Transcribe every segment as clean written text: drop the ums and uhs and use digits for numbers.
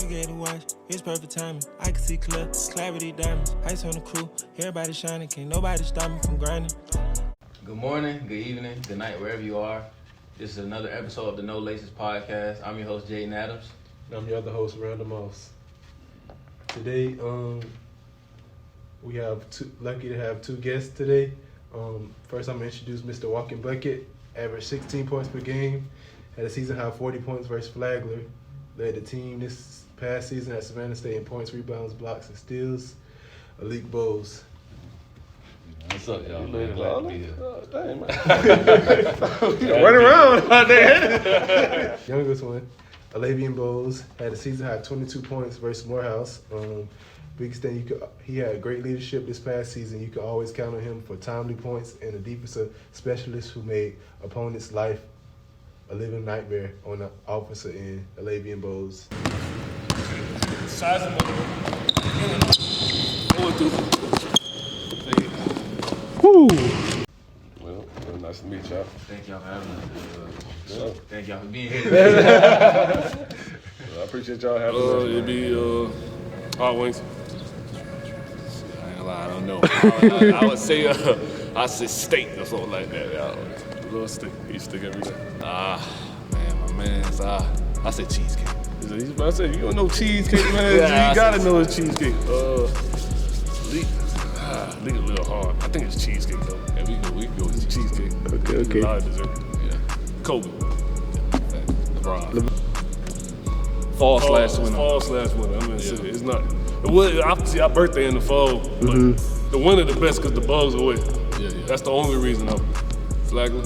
gave the watch, it's perfect timing. I can see clear, clarity diamonds, ice on the crew. Everybody shining, can't nobody stop me from grinding. Good morning, good evening, good night, wherever you are. This is another episode of the No Laces podcast. I'm your host, Jaden Adams. And I'm your other host, Randall. Today, we have lucky to have two guests today. First, I'm going to introduce Mr. Walking Bucket. Averaged 16 points per game. Had a season high 40 points versus Flagler. Led the team this past season at Savannah State in points, rebounds, blocks, and steals. Eleik Bowles. What's up, y'all? Man, glad to be here. Oh, dang, man. Run around out there. Youngest one, Elavian Bowles, had a season high 22 points versus Morehouse. Biggest thing, he had great leadership this past season. You could always count on him for timely points and a defensive specialist who made opponents' life a living nightmare on the offensive end. Elavian Bowles. Size of Woo! Well, nice to meet y'all. Thank y'all for having us. Yeah. Thank y'all for being here. I appreciate y'all having us. It'd be hot wings. I ain't gonna lie, I don't know. I would say I say steak or something like that. A little steak. Eat steak every day. Man, my man's I say cheesecake. I said you don't know cheesecake, man. You gotta know it's cheesecake. Leak a little hard. I think it's cheesecake though. Yeah, we can go with cheesecake. Okay. A lot of dessert. Yeah. Kobe. Fall/winter. Fall/winter. I'm gonna say it's not. Obviously, our birthday in the fall, but the winter the best because the bugs away. Yeah. That's the only reason though. Flagler.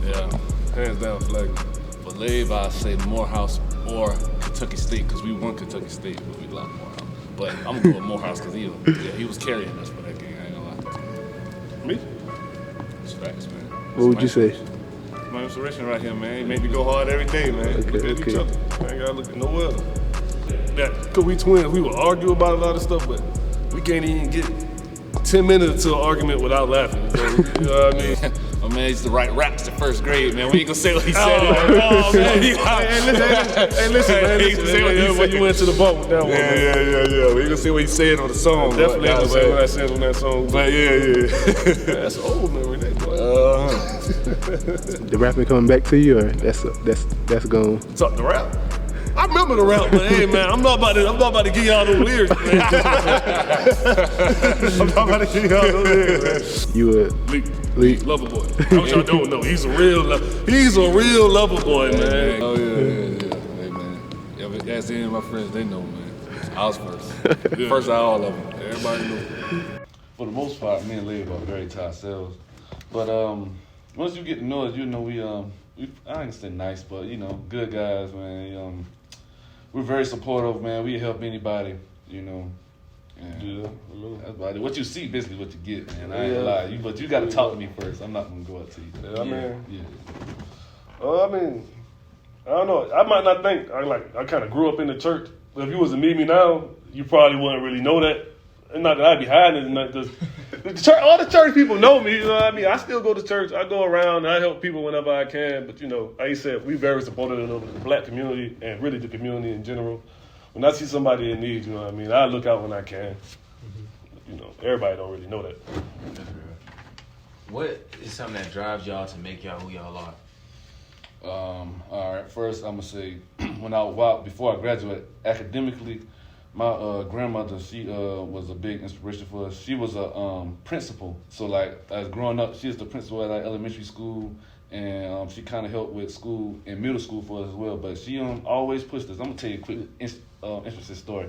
Yeah. Hands down, Flagler. For LAVE, I say Morehouse or Kentucky State because we won Kentucky State, but we lost Morehouse. But I'm gonna go with Morehouse because he was carrying us for that game. I ain't gonna lie. Me? It's facts, man. What would you say? My inspiration right here, man. He made me go hard every day, man. Look at each other. I ain't gotta look at nowhere else. Cause we twins, we would argue about a lot of stuff, but we can't even get 10 minutes to an argument without laughing. You know what I mean? My man used to write raps in first grade, man. We ain't gonna say what he said. Oh, man. Hey, listen, man. He used to say what he said when you went to the bar with that one. Yeah. We ain't gonna say what he said on the song. Definitely ain't gonna say what I said on that song. But yeah. That's old memory, that boy. The rapping coming back to you, or that's gone? Talk the rap. I remember the rap, but hey, man, I'm not about to give y'all those lyrics, man. I'm not about to give y'all those lyrics, man. You Leak, lover boy. I wish y'all don't know. He's a real lover boy, man. Oh yeah. Hey man, ask any of my friends, they know, man. I was first. First out of all of them. Everybody knows. For the most part, me and LAVE are very to ourselves. But once you get to know us, you know we I ain't say nice, but you know, good guys, man. We're very supportive, man. We help anybody, you know. And that's about it. What you see, basically, what you get, man. I ain't lie. But you got to talk to me first. I'm not gonna go up to you. Yeah, I mean, I don't know. I might not think I kind of grew up in the church. But if you was to meet me now, you probably wouldn't really know that. And not that I'd be hiding it, because all the church people know me. You know what I mean? I still go to church. I go around. I help people whenever I can. But you know, like you said, we very supportive of the black community and really the community in general. When I see somebody in need, you know what I mean, I look out when I can. You know, everybody don't really know that. What is something that drives y'all to make y'all who y'all are? All right. First, I'm gonna say before I graduated academically, my grandmother, she was a big inspiration for us. She was a principal, so like as growing up, she was the principal at our elementary school, and she kind of helped with school and middle school for us as well. But she always pushed us. I'm gonna tell you a quick interesting story.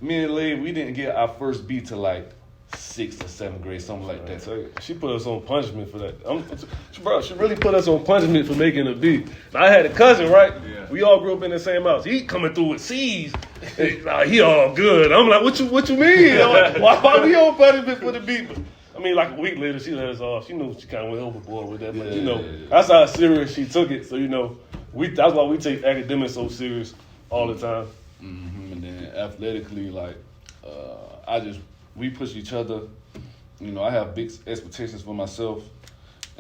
Me and LAVE, we didn't get our first B till like 6th or 7th grade, something like that. So she put us on punishment for that. Bro, she really put us on punishment for making a B. Now, I had a cousin, right? Yeah. We all grew up in the same house. He coming through with C's. He all good. I'm like, what you mean? Why we on punishment for the B? But, I mean, like a week later, she let us off. She knew she kind of went overboard with that. But, you know, that's how serious she took it. So, you know, that's why we take academics so serious all the time. Mm-hmm. And then athletically, like, we push each other. You know, I have big expectations for myself,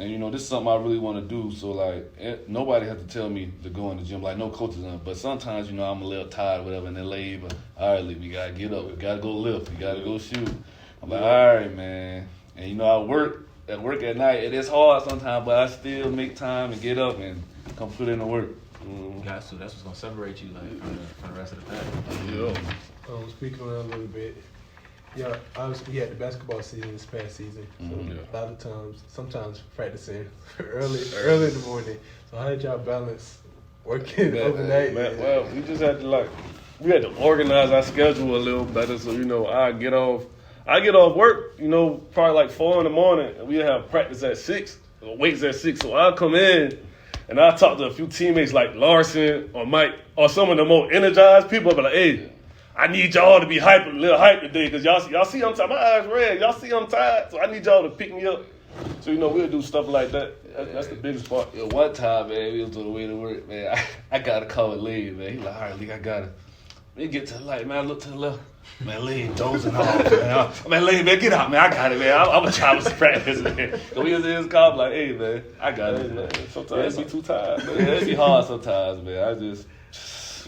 And this is something I really want to do. So like, nobody has to tell me to go in the gym. Like no coaches in. But sometimes I'm a little tired, or whatever, and then LAVE. All right, we gotta get up. We gotta go lift. We gotta go shoot. I'm like, all right, man. And I work at night. It is hard sometimes, but I still make time and get up and come put in the work. Got to. That's what's gonna separate you from the rest of the pack. Yeah. Speaking around a little bit, yeah, obviously we had the basketball season this past season. So a lot of times, sometimes practicing early in the morning. So how did y'all balance working overnight? Man, well, we just had to we had to organize our schedule a little better. So I get off work, probably like 4 in the morning, and we have practice at 6, weights at 6. So I'll come in and I'll talk to a few teammates like Larson or Mike or some of the more energized people. I'll be like, hey, I need y'all to be a little hype today, because y'all see I'm tired. My eyes red. Y'all see I'm tired, so I need y'all to pick me up. So we'll do stuff like that. That's the biggest part. Yeah, one time, man, we was on the way to work, man. I got a call with LAVE, man. He like, all right, Leak, I got it. We get to the light, man. I look to the left. Man, LAVE dozing off, man. Man, LAVE, man, get out, man. I got it, man. I'm gonna try to practice, man. So we was in his car, like, hey, man, I got it, man. Sometimes it be too tired, man. Yeah, it be hard sometimes, man.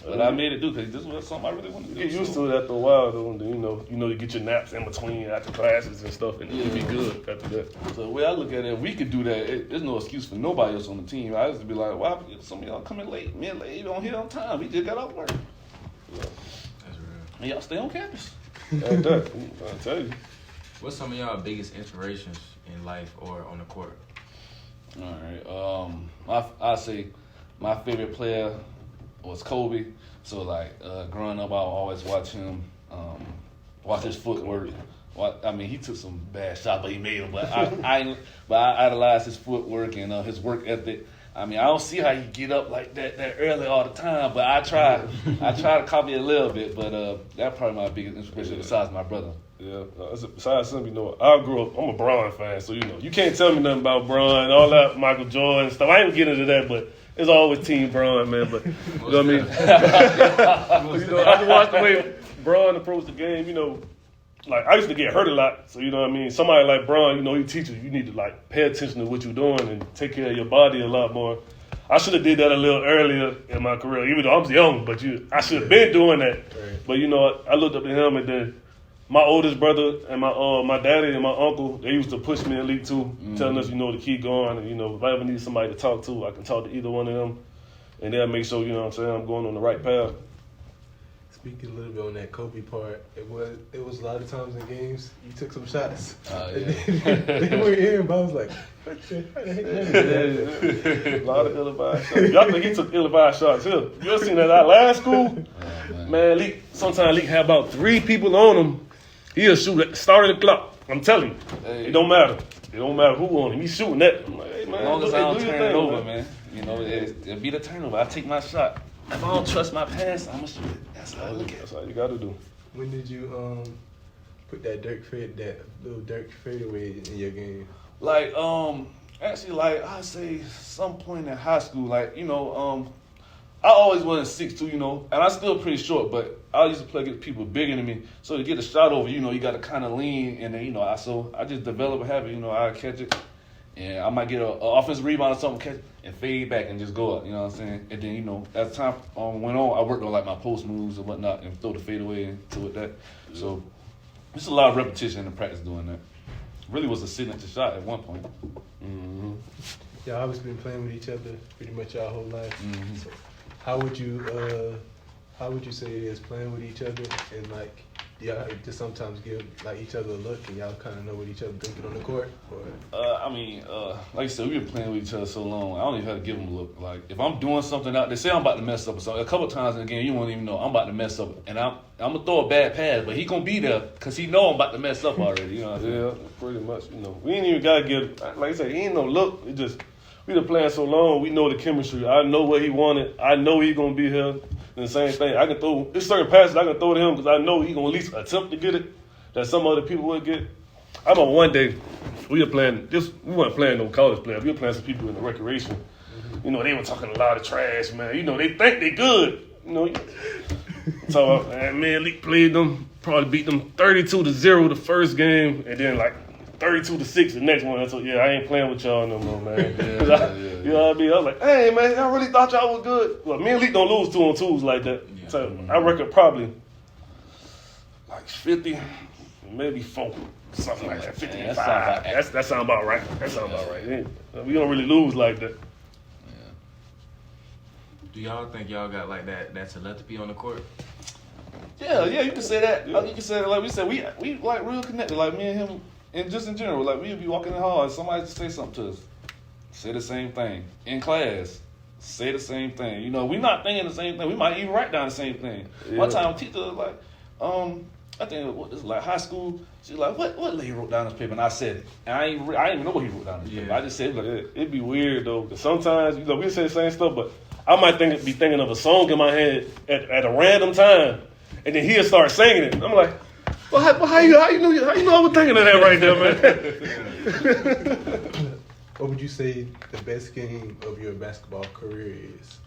But I made it do, because this was something I really wanted to do. Get used to it after a while, though. And then, you get your naps in between after classes and stuff, and it'll be good after that. So the way I look at it, if we could do that, there's no excuse for nobody else on the team. I used to be like, why some of y'all coming late? Me and LAVE on here on time. We just got off work. That's real. And y'all stay on campus. Like that, I tell you. What's some of y'all biggest inspirations in life or on the court? All right. I say my favorite player was Kobe. So growing up, I always watch him, watch his footwork. He took some bad shots, but he made them. But I idolize his footwork and his work ethic. I don't see how he get up like that early all the time, but I try to copy a little bit. But that's probably my biggest inspiration besides my brother. Yeah, besides some, I grew up, I'm a Bron fan, so you can't tell me nothing about Bron, all that Michael Jordan stuff. I ain't getting into that, but it's always Team Bron, man. But you know what I mean? I just watch the way Bron approached the game. I used to get hurt a lot, so you know what I mean. Somebody like Bron, he teaches you need to pay attention to what you're doing and take care of your body a lot more. I should have did that a little earlier in my career, even though I was young. But I should have been doing that. Right. But I looked up to him, and then my oldest brother and my daddy and my uncle, they used to push me in League 2, telling us, to keep going. And, if I ever need somebody to talk to, I can talk to either one of them. And they'll make sure, I'm going on the right path. Speaking a little bit on that Kobe part, it was a lot of times in games you took some shots. They weren't hearing, but I was like, what the heck? A lot of ill-advised shots. Y'all think he took ill-advised shots here? You ever seen that at last school? Man, Leak, sometimes Leak had about 3 people on him. He'll shoot at the start of the clock. I'm telling you. It don't matter. It don't matter who on him. He's shooting at him. I'm like, hey, man, as long as I don't turn it over, man. It'll be the turnover. I take my shot. If I don't trust my pass, I'm going to shoot it. That's how I look at it. That's how you got to do. When did you put that little Dirk fadeaway in your game? Actually, I say some point in high school, I always wanted 6'2", and I'm still pretty short, but I used to play against people bigger than me. So to get a shot over, you got to kind of lean, and then, I just developed a habit, I catch it, and I might get an offensive rebound or something, catch it, and fade back and just go up, you know what I'm saying? And then, as time went on, I worked on my post moves and whatnot and throw the fadeaway into it. So there's a lot of repetition in the practice doing that. Really was a signature shot at one point. Mm-hmm. Y'all obviously been playing with each other pretty much your whole life. Mm-hmm. So how would you say it is playing with each other, and y'all just sometimes give each other a look and y'all kind of know what each other thinking on the court? Or? Like I said, we've been playing with each other so long. I don't even have to give them a look. If I'm doing something out, they say I'm about to mess up or something. A couple times in the game, you won't even know I'm about to mess up, and I'm gonna throw a bad pass, but he gonna be there because he know I'm about to mess up already. You know what I'm saying? Yeah, pretty much. We ain't even gotta give. Like I said, he ain't no look. It just we been playing so long. We know the chemistry. I know what he wanted. I know he gonna be here. And the same thing, I can throw, there's certain passes I can throw to him because I know he going to at least attempt to get it that some other people would get. I remember one day, we weren't playing no college players. We were playing some people in the recreation. Mm-hmm. They were talking a lot of trash, man. They think they good. So, man, Leak played them, probably beat them 32-0 the first game, and then 32-6 the next one. So yeah, I ain't playing with y'all no more, man. Yeah, You know what I mean? I was like, hey man, I really thought y'all was good. Well, me and Leak don't lose 2-on-2s like that. Yeah. So I reckon probably like 50, maybe 4. Something like that. 55. That sound about right. That sound about right. Yeah. We don't really lose like that. Do y'all think y'all got like that telepathy on the court? Yeah, you can say that. Yeah. You can say that, like we said, we like real connected. Like me and him, and just in general, like we'd be walking in the hall, and somebody just say something to us, say the same thing in class, say the same thing. You know, we not thinking the same thing. We might even write down the same thing. Yeah. One time, a teacher was like, I think what this is like high school. She's like, what lady wrote down this paper? And I said it. And I didn't even know what he wrote down this paper. I just said it. Like, It'd be weird though, because sometimes we say the same stuff, but I might be thinking of a song in my head at a random time, and then he'll start singing it. I'm like, well, how you know I was thinking of that right there, man? What would you say the best game of your basketball career is?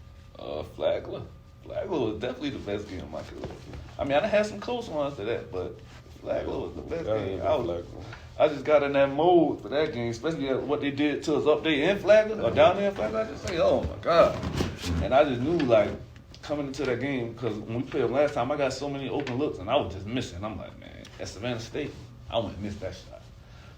Flagler. Flagler was definitely the best game of my career. I mean, I done had some close ones to that, but Flagler was the best game. I just got in that mode for that game, especially what they did to us up there in Flagler or down there in Flagler. I just say, oh my God. And I just knew, like, coming into that game, because when we played last time, I got so many open looks and I was just missing. I'm like, man, at Savannah State, I wouldn't miss that shot.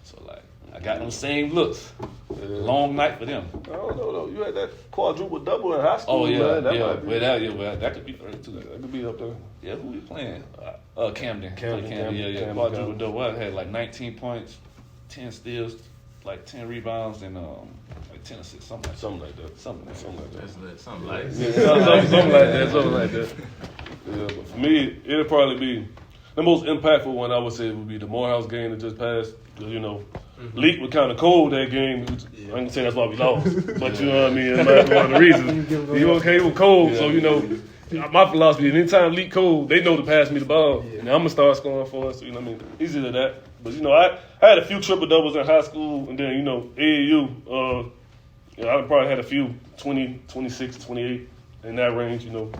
So, like, I got them same looks. Long night for them. I don't know though. You had that quadruple double in high school. Oh yeah, man. That could be 32. That could be up there. Yeah, who we playing? Camden. Camden. Yeah. Quadruple double. I had like 19 points, 10 steals, like 10 rebounds, and like 10 assists, something like that. Something like that. Something like that. Yeah, but for me, it'll probably be the most impactful one. I would say would be the Morehouse game that just passed. You know, Leak was kind of cold that game. I ain't saying that's why we lost, but you know what I mean. That's one of the reasons. He was cold, so you know. My philosophy: anytime Leak cold, they know to pass me the ball, and I'm gonna start scoring for us. You know what I mean? Easy to that. But you know, I had a few triple doubles in high school, and then you know AAU. I probably had a few 20, 26, 28 in that range. You know,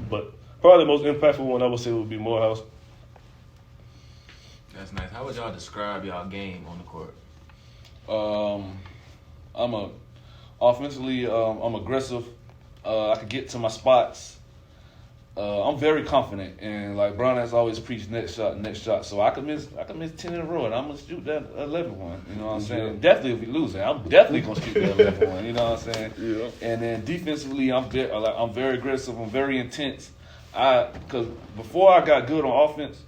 but probably the most impactful one I would say would be Morehouse. That's nice. How would y'all describe y'all game on the court? Offensively, I'm aggressive. I could get to my spots. I'm very confident, and like BROADNAX always preach next shot. So I could miss 10 in a row, and I'm gonna shoot that 11th one. You know what I'm saying? Definitely if we lose it, I'm definitely gonna shoot that 11th one. You know what I'm saying? Yeah. And then defensively, I'm very aggressive. I'm very intense. Because before I got good on offense,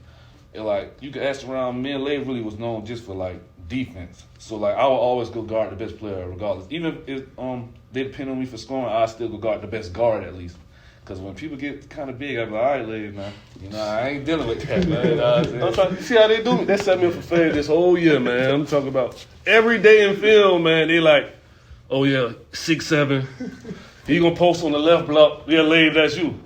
you could ask around. Me and LAVE really was known just for like defense. So like I would always go guard the best player regardless. Even if they depend on me for scoring, I still go guard the best guard at least. Because when people get kind of big, I'm like, all right, LAVE, man. You know, I ain't dealing with that, man. You know what I'm saying? See how they do me? They set me up for failure this whole year, man. I'm talking about every day in film, man. They like, oh yeah, 6'7". You gonna post on the left block? Yeah, LAVE, that's you.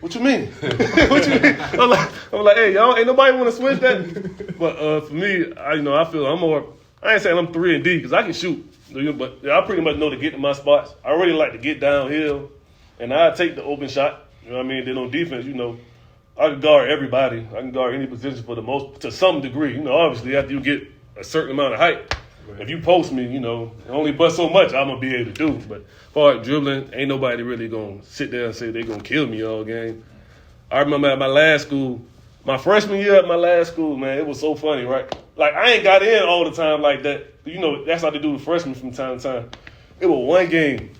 What you mean? What you mean? I'm like, hey, y'all, ain't nobody want to switch that. But for me, I feel I'm more. I ain't saying I'm 3 and D because I can shoot, but I pretty much know to get to my spots. I really like to get downhill, and I take the open shot. You know what I mean? Then on defense, you know, I can guard everybody. I can guard any position to some degree. You know, obviously after you get a certain amount of height. If you post me, you know, only but so much I'm going to be able to do. But as far as dribbling, ain't nobody really going to sit there and say they going to kill me all game. I remember at my last school, my freshman year at my last school, man, it was so funny, right? Like, I ain't got in all the time like that. You know, that's how they do with freshmen from time to time. It was one game.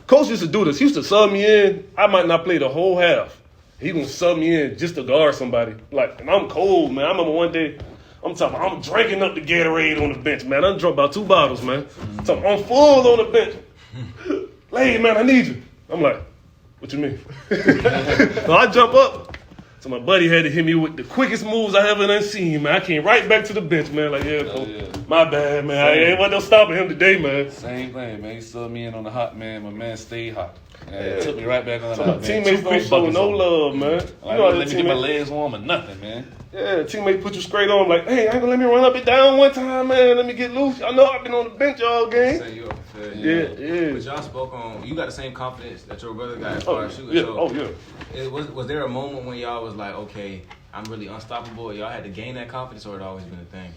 Coach used to do this. He used to sub me in. I might not play the whole half. He going to sub me in just to guard somebody. Like, and I'm cold, man. I remember one day, I'm drinking up the Gatorade on the bench, man. I done drunk about 2 bottles, man. So I'm full on the bench. LAVE, man, I need you. I'm like, what you mean? So I jump up. So my buddy had to hit me with the quickest moves I ever done seen, man. I came right back to the bench, man. Like, yeah, my bad, man. I ain't want no stopping him today, man. Same thing, man. He subbed me in on the hot, man. My man stayed hot. It took me right back on the hot, man. Teammates don't show no love, man. You know, let me get my legs warm or nothing, man. Yeah, teammate put you straight on, like, hey, I ain't gonna let me run up and down one time, man. Let me get loose. I know I've been on the bench all game. Say you up for failure. Yeah. But y'all spoke on, you got the same confidence that your brother got as far as shooting. Yeah. So was there a moment when y'all was like, okay, I'm really unstoppable? Y'all had to gain that confidence, or it always been a thing?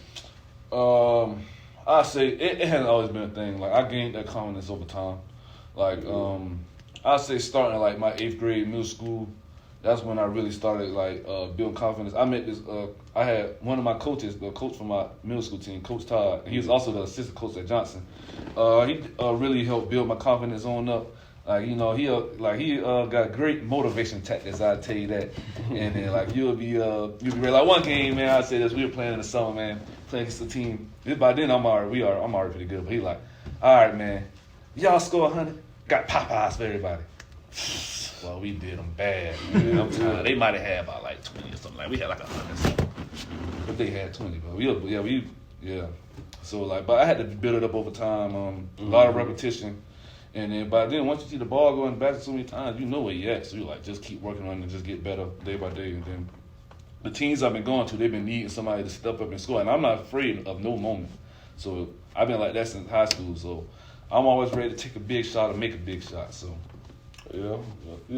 I say it hasn't always been a thing. Like I gained that confidence over time. Like I say starting like my 8th grade middle school, that's when I really started like building confidence. I met this. I had one of my coaches, the coach from my middle school team, Coach Todd. He was also the assistant coach at Johnson. He really helped build my confidence on up. Like he got great motivation tactics. I tell you that. And then like you'll be ready. Like one game, man. I say this. We were playing in the summer, man. Playing against the team. By then I'm already pretty good. But he like, all right, man. Y'all score 100. Got Popeyes for everybody. Well, we did them bad. Man. They might have had about like 20 or something. Like we had like 100 something. But they had 20. But we. So like, but I had to build it up over time. A lot of repetition. And then by then, once you see the ball going back so many times, you know where you at. So you like just keep working on it and just get better day by day. And then the teams I've been going to, they've been needing somebody to step up and score. And I'm not afraid of no moment. So I've been like that since high school. So I'm always ready to take a big shot or make a big shot. So yeah,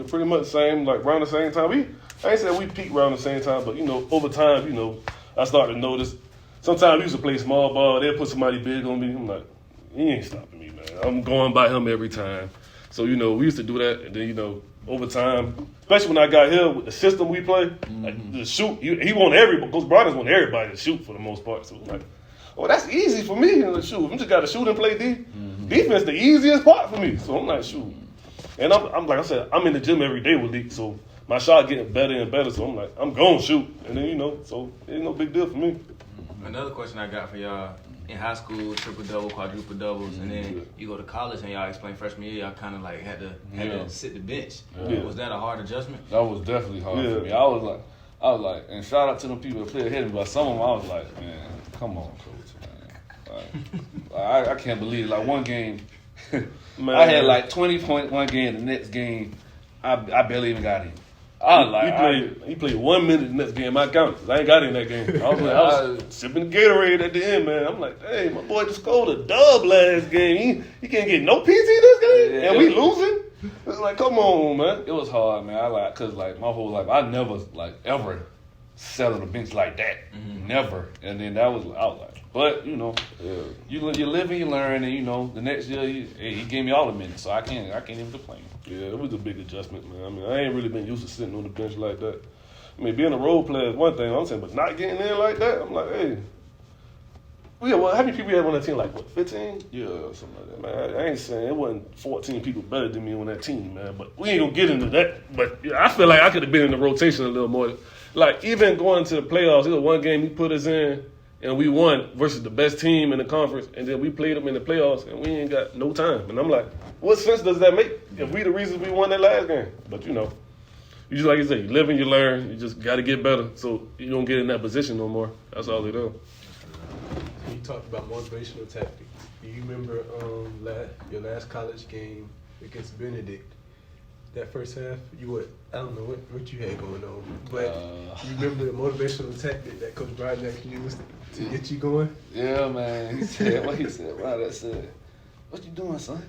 pretty much the same. Like around the same time. I ain't saying we peaked around the same time, but over time, I started to notice. Sometimes we used to play small ball. They'll put somebody big on me. I'm like, he ain't stopping me, man. I'm going by him every time. So, we used to do that. And then, over time, especially when I got here with the system we play, like the shoot, he want everybody, Coach Broadnax want everybody to shoot for the most part. So, like, that's easy for me to shoot. I'm just got to shoot and play D. Defense the easiest part for me. So, I'm like, shoot. And I'm like I said, I'm in the gym every day with Leak. So, my shot getting better and better. So, I'm like, I'm going to shoot. And then, so it ain't no big deal for me. Another question I got for y'all. In high school, triple-double, quadruple-doubles, and then you go to college and y'all explain freshman year, y'all kind of like had to sit the bench. Yeah. Was that a hard adjustment? That was definitely hard for me. I was like, and shout out to them people that played ahead of me, but some of them I was like, man, come on, coach, man. Like, I can't believe it. Like one game, I had like 20 points one game, the next game, I barely even got in. He played 1 minute the next game. I counted because I ain't got in that game. I was sipping Gatorade at the end, man. I'm like, hey, my boy just scored a dub last game. He can't get no PT this game, and we losing. It's like, come on, man. It was hard, man. Cause like my whole life, I never like ever sat on the bench like that. Never. And then I was like, but you live and you learn, and the next year he gave me all the minutes, so I can't even complain. Yeah, it was a big adjustment, man. I mean, I ain't really been used to sitting on the bench like that. I mean, being a role player is one thing, I'm saying, but not getting in like that, I'm like, hey. How many people you had on that team? Like, what, 15? Yeah, something like that. Man, I ain't saying it wasn't 14 people better than me on that team, man. But we ain't going to get into that. But I feel like I could have been in the rotation a little more. Like, even going into the playoffs, it was one game he put us in, and we won versus the best team in the conference, and then we played them in the playoffs, and we ain't got no time. And I'm like, what sense does that make if we the reasons we won that last game? But, you just like you say, you live and you learn. You just got to get better so you don't get in that position no more. That's all it is. You talked about motivational tactics. Do you remember your last college game against Benedict? That first half, I don't know what you had going on, but you remember the motivational tactic that Coach Broadnax used to get you going? Yeah, man. He said, Broadnax said, what you doing, son?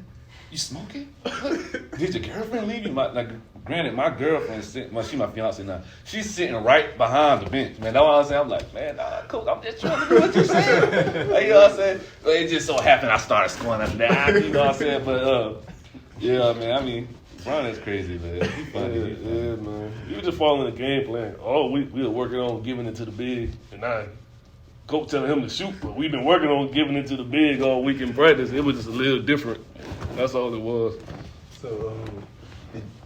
You smoking? Did your girlfriend leave you? Granted, my girlfriend, she's my fiance now. She's sitting right behind the bench, man. That's what I was saying. I'm like, man, Coach, I'm just trying to do what you're saying. Like, you know what I'm saying? But it just so happened I started scoring after that. You know what I'm saying? But, yeah, man, I mean, Brian is crazy, man. He's funny. Yeah, man. You were just following the game plan. We were working on giving it to the big, and Coach telling him to shoot, but we've been working on giving it to the big all week in practice. It was just a little different. That's all it was. So,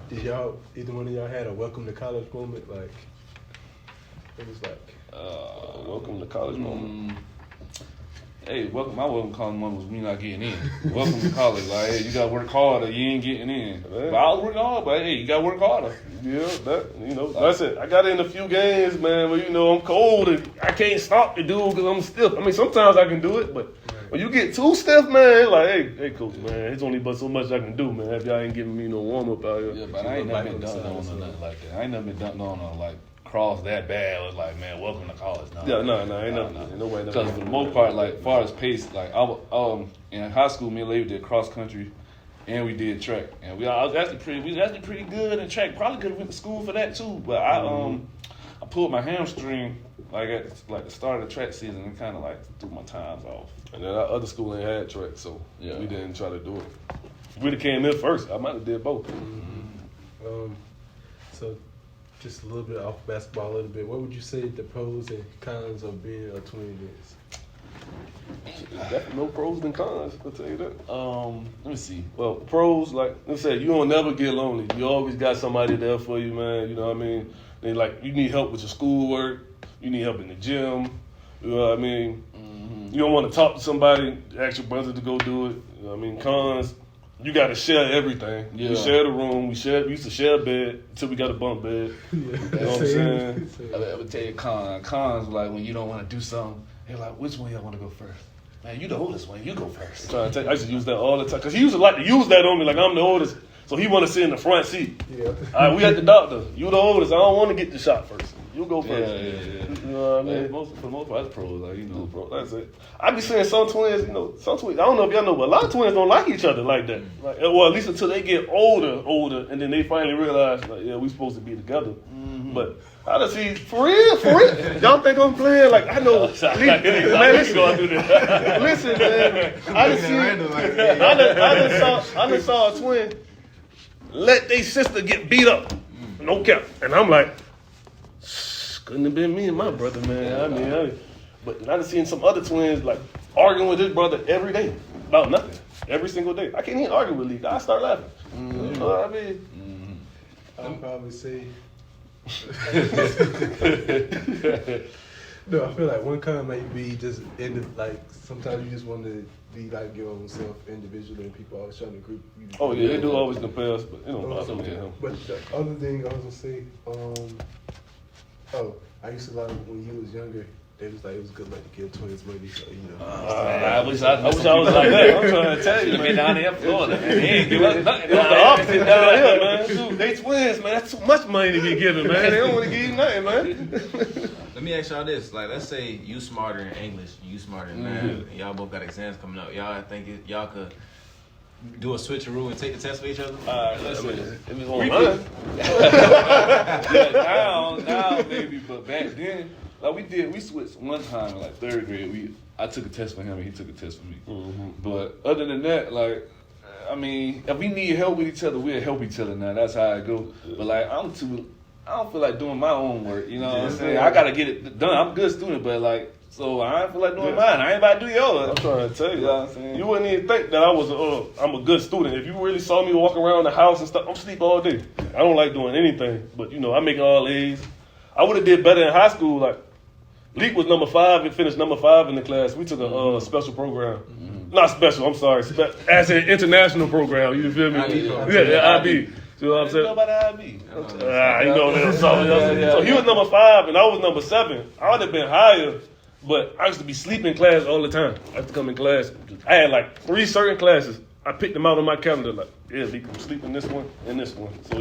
did either one of y'all had a welcome to college moment? Like, it was like, welcome to college moment. Hey, my welcome college moment was me not getting in. Welcome to college. Like, hey, you got to work harder. You ain't getting in. But I was working hard, but hey, you got to work harder. Yeah, that's it. I got in a few games, man, where, I'm cold and I can't stop the dude because I'm stiff. I mean, sometimes I can do it, but when you get too stiff, man, like, hey, coach, man, it's only but so much I can do, man, if y'all ain't giving me no warm-up out here. Yeah, but I ain't never been dunked on or nothing like that. I ain't never been dunked on or, like, cross that bad. It was like, man, welcome to college. No, ain't nothing. Nobody. Because for the most part, like, as far as pace, like, in high school, me and Lave did cross country, and we did track, and we was actually pretty good in track. Probably could have went to school for that too, but I pulled my hamstring like at the start of the track season, it kind of like threw my times off. And then our other school ain't had track, so Yeah. we didn't try to do it. If we'd have came in first, I might have did both. So, just a little bit off basketball, a little bit. What would you say the pros and cons of being a twin is? There's definitely no pros and cons, I'll tell you that. Let me see. Well, pros, like I said, you don't never get lonely. You always got somebody there for you, man. You know what I mean? They like, you need help with your schoolwork. You need help in the gym. You know what I mean? You don't want to talk to somebody, ask your brother to go do it. You know what I mean? Cons, you got to share everything. Yeah. We share the room. We used to share a bed until we got a bunk bed. You know what I'm saying? I would tell you cons like when you don't want to do something, they're like, which one y'all want to go first? Man, you the oldest one. You go first. I used to use that all the time because he used to like to use that on me, like I'm the oldest, so he want to sit in the front seat. Yeah. All right, we at the doctor. You the oldest. I don't want to get the shot first. You go first. Yeah. You know what I mean? For the most part, that's pros. Like, you know, Bro, that's it. I be seeing some twins, some twins. I don't know if y'all know, but a lot of twins don't like each other like that. Like, well, at least until they get older, and then they finally realize, like, yeah, we supposed to be together. But I just see for real. Y'all think I'm playing? Like I know. Man, listen, listen, man. I just saw a twin let their sister get beat up. No cap, and I'm like, couldn't have been me and my brother, man. But I just seen some other twins like arguing with his brother every day about nothing, every single day. I can't even argue with Leak. I start laughing. You know what I mean? I'll probably say. No, I feel like one con might be just like sometimes you just want to be like your own self individually, and people always trying to group you. Oh yeah, they do always compare us, but it don't bother me. But the other thing I was gonna say, I used to like when you was younger. They was like it was good like to give twins money, so I wish I was like that. I'm trying to tell you, man. man. Down there in Florida, man. They ain't give us nothing. It's the opposite down here, man. Dude, they twins, man. That's too much money to be given, man. They don't want to give you nothing, man. Let me ask y'all this. Like, let's say you smarter in English, you smarter in math, and y'all both got exams coming up. Y'all think y'all could do a switcheroo and take the test for each other? All right, let's now maybe, but back then, like we switched one time in like third grade. I took a test for him and he took a test for me. But other than that, like, I mean, if we need help with each other, we'll help each other now. That's how I go. But like, I don't feel like doing my own work. You know what I'm saying? I gotta get it done. I'm a good student, but like, so I don't feel like doing mine. I ain't about to do yours. I'm trying to tell you. You know what I'm saying? You wouldn't even think that I'm a good student. If you really saw me walking around the house and stuff, I'm sleep all day. I don't like doing anything, but I make all A's. I would have did better in high school. Like, Leak was number 5 and finished number 5 in the class. We took a special program. Not special, I'm sorry. As an international program, you feel me? IB. Yeah, IB. You know what I'm saying? Nobody IB. You know that. So he was number 5 and I was number 7. I would have been higher, but I used to be sleeping in class all the time. I used to come in class. I had like 3 certain classes. I picked them out on my calendar. Like, yeah, Leak, I'm sleeping this one and this one. So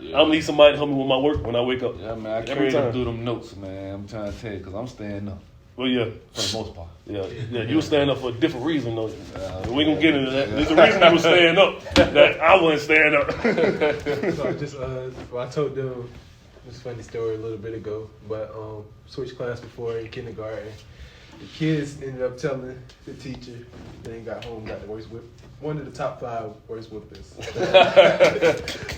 I'm gonna need somebody to help me with my work when I wake up. Yeah, man, I carry them through them notes, man. I'm trying to tell you, because I'm staying up. Well, yeah. For the most part. Yeah, you were staying up for a different reason, though. We ain't gonna get into that. There's a reason you were staying up that I wasn't staying up. So I told them this funny story a little bit ago, but switched class before in kindergarten. The kids ended up telling the teacher they got home, got the worst whip. One of the top 5 worst whippers. So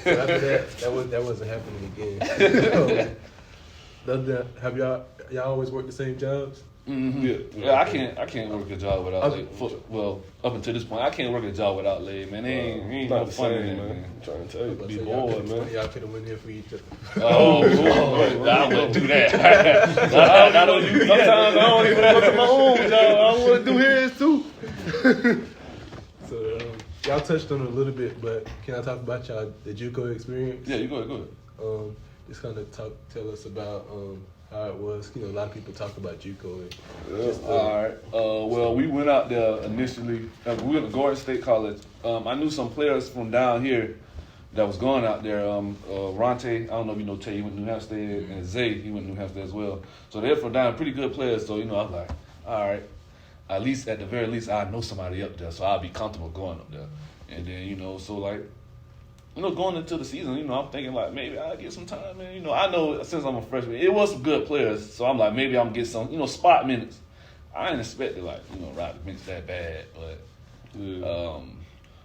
after that wasn't happening again. Have y'all always worked the same jobs? Yeah, I can't work a job without up until this point, I can't work a job without LAVE, man. They ain't no fun in it, man. I'm trying to tell you, be bored, man. Y'all could have went there for each other. I wouldn't do that. Sometimes I don't even want to my own job. I want to do his too. So y'all touched on it a little bit, but can I talk about the JUCO experience? Yeah, you go ahead. Just kind of tell us about how it was. A lot of people talk about JUCO. All right. Well, we went out there initially. We went to Gordon State College. I knew some players from down here that was going out there. Ronte, I don't know if you know Tay, he went to New Hampstead, and Zay, he went to New Hampstead as well. So they're from down, pretty good players. So I was like, all right. At the very least, I know somebody up there, so I'll be comfortable going up there. And then, so like, going into the season, I'm thinking like maybe I'll get some time, man. I know since I'm a freshman, it was some good players, so I'm like maybe I'm gonna get some, spot minutes. I didn't expect it like, ride the bench that bad, but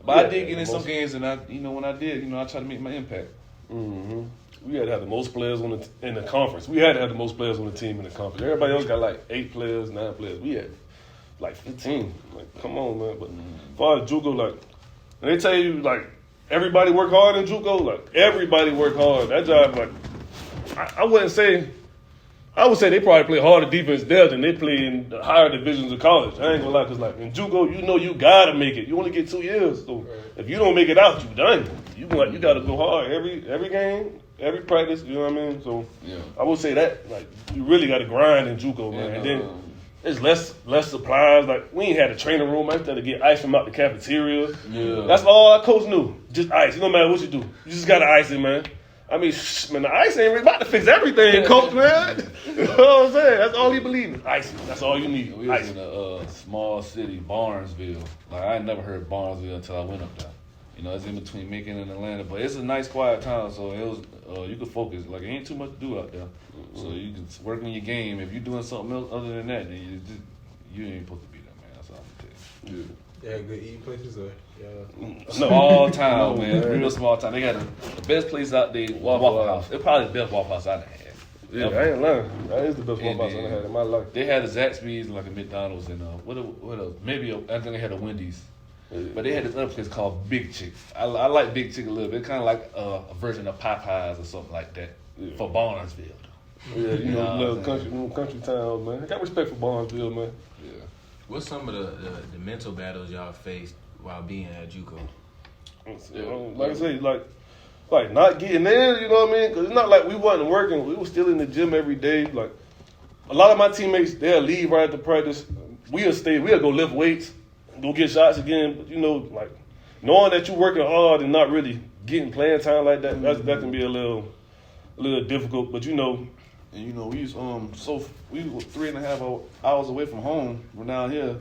I did get in some games, and I, when I did, I tried to make my impact. Mm-hmm. We had to have the most players in the conference. We had to have the most players on the team in the conference. Everybody else got like 8 players, 9 players. We had like 15. Like, come on, man. But as far as JUCO, like, and they tell you like everybody work hard in JUCO. Like everybody work hard. That job, like, I wouldn't say. I would say they probably play harder defense there than they play in the higher divisions of college. I ain't gonna lie, because like in JUCO, you gotta make it. You only get 2 years, so if you don't make it out, you done. You gotta go hard every game, every practice. You know what I mean? So I would say that like you really gotta grind in JUCO, man. And then there's less supplies. Like we ain't had a training room. I had to get ice from out the cafeteria. Yeah, that's all our coach knew. Just ice. No matter what you do, you just gotta ice it, man. I mean, man, the ice ain't really about to fix everything, coach, man. You know what I'm saying? That's all he believed in. Ice. That's all you need. We was in a small city, Barnesville. Like, I never heard Barnesville until I went up there. It's in between Macon and Atlanta. But it's a nice, quiet town, so it was you could focus. Like, it ain't too much to do out there. So you can work on your game. If you're doing something else other than that, then you ain't supposed to be there, man. That's all I'm telling you. Yeah, good eating places or small town, man. Real small town. They got the best place out there, Waffle House. It's probably the best Waffle House I've had. Yeah, I ain't lying. That is the best Waffle House I've had in my life. They had a Zaxby's and like a McDonald's and what else? Maybe I think they had a Wendy's. But they had this other place called Big Chick. I like Big Chick a little bit. Kind of like a version of Popeyes or something like that for Barnesville. Yeah, little country town, man. I got respect for Barnesville, man. Yeah. What's some of the mental battles y'all faced while being at JUCO? Like I say, like not getting in, you know what I mean? Because it's not like we wasn't working. We was still in the gym every day. Like, a lot of my teammates, they'll leave right after practice. We'll go lift weights, go get shots again. But, like, knowing that you're working hard and not really getting playing time like that, that can be a little difficult. But, and we was we were 3.5 hours away from home. We're down here,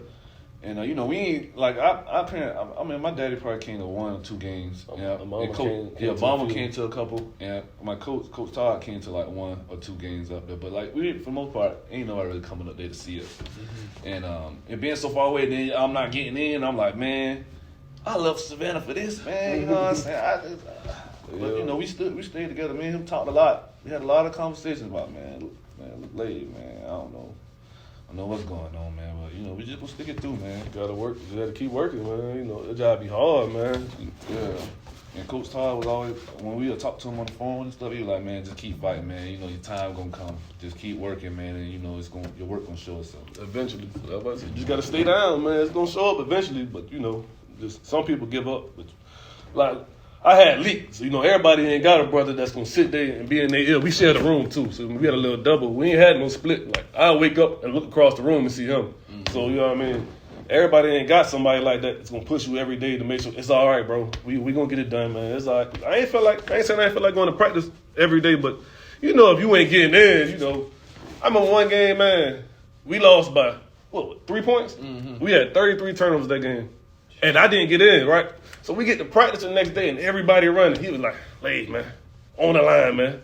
and we ain't like I mean, my daddy probably came to 1 or 2 games. Mama came to a couple, and my coach Todd came to like 1 or 2 games up there. But like we, for the most part, ain't nobody really coming up there to see us. And being so far away, then I'm not getting in. I'm like, man, I love Savannah for this, man. You know what I'm saying? But we stayed together. Me and him talked a lot. We had a lot of conversations about LAVE, man. I don't know what's going on, man. But we just gonna stick it through, man. You gotta work. You gotta keep working, man. The job be hard, man. Yeah. And Coach Todd was always, when we would talk to him on the phone and stuff, he was like, man, just keep fighting, man. Your time gonna come. Just keep working, man, and your work gonna show itself. Eventually. You just gotta stay down, man. It's gonna show up eventually, but just some people give up. But like I had Leak, so everybody ain't got a brother that's gonna sit there and be in their ear. We shared a room too, so we had a little double. We ain't had no split. Like I wake up and look across the room and see him. So you know what I mean. Everybody ain't got somebody like that that's gonna push you every day to make sure it's all right, bro. We gonna get it done, man. It's all right. I ain't saying I feel like going to practice every day, but if you ain't getting in, I remember one game, man. We lost by 3 points. Mm-hmm. We had 33 turnovers that game, and I didn't get in, right? So we get to practice the next day, and everybody running. He was like, "Lave, man, on the line, man."